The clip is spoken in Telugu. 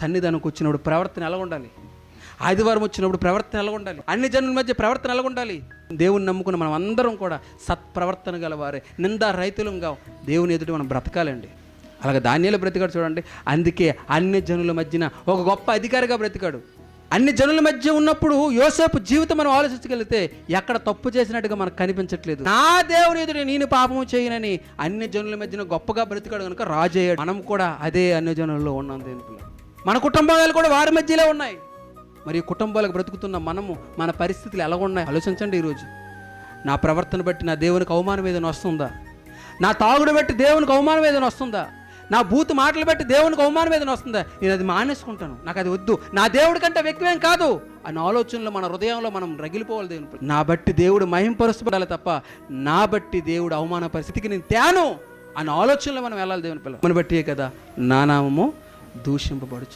సన్నిధానంకి వచ్చినప్పుడు ప్రవర్తన ఎలా ఉండాలి, ఆదివారం వచ్చినప్పుడు ప్రవర్తన ఎలా ఉండాలి, అన్ని జనుల మధ్య ప్రవర్తన ఎలా ఉండాలి. దేవుని నమ్ముకున్న మనం అందరం కూడా సత్ప్రవర్తన గలవారే, నిందా రైతులంగా దేవుని ఎదుటి మనం బ్రతకాలండి. అలాగే దానియేలు బ్రతికాడు చూడండి. అందుకే అన్ని జనుల మధ్యన ఒక గొప్ప అధికారిగా బ్రతికాడు. అన్ని జనుల మధ్య ఉన్నప్పుడు యోసేపు జీవితం మనం ఆలోచించగలిగితే ఎక్కడ తప్పు చేసినట్టుగా మనకు కనిపించట్లేదు. నా దేవుని ఎదుట నేను పాపము చేయనని అన్ని జనుల మధ్యన గొప్పగా బ్రతికాడు కనుక రాజు అయ్యాడు. మనం కూడా అదే అన్ని జనుల్లో ఉన్నాం. దేవుని మన కుటుంబాలు కూడా వారి మధ్యలో ఉన్నాయి. మరి కుటుంబాలకు బ్రతుకుతున్న మనము మన పరిస్థితులు ఎలా ఉన్నాయి ఆలోచించండి. ఈరోజు నా ప్రవర్తన బట్టి నా దేవునికి అవమానం ఏదైనా వస్తుందా? నా తాగుడు బట్టి దేవునికి అవమానం ఏదైనా వస్తుందా? నా బూతు మాటలు బట్టి దేవునికి అవమానం ఏదైనా వస్తుందా? నేను అది మానేసుకుంటాను, నాకు అది వద్దు, నా దేవుడి కంటే వ్యక్తివేం కాదు అన్న ఆలోచనలో మన హృదయంలో మనం రగిలిపోవాలి. దేవుని నా బట్టి దేవుడు మహింపరుచబడాలి తప్ప నా బట్టి దేవుడు అవమాన పరిస్థితికి నేను తేను అన్న ఆలోచనలో మనం వెళ్ళాలి. దేవుని పిల్లలు మన బట్టియే కదా నా నామము దూషింపబడుచు.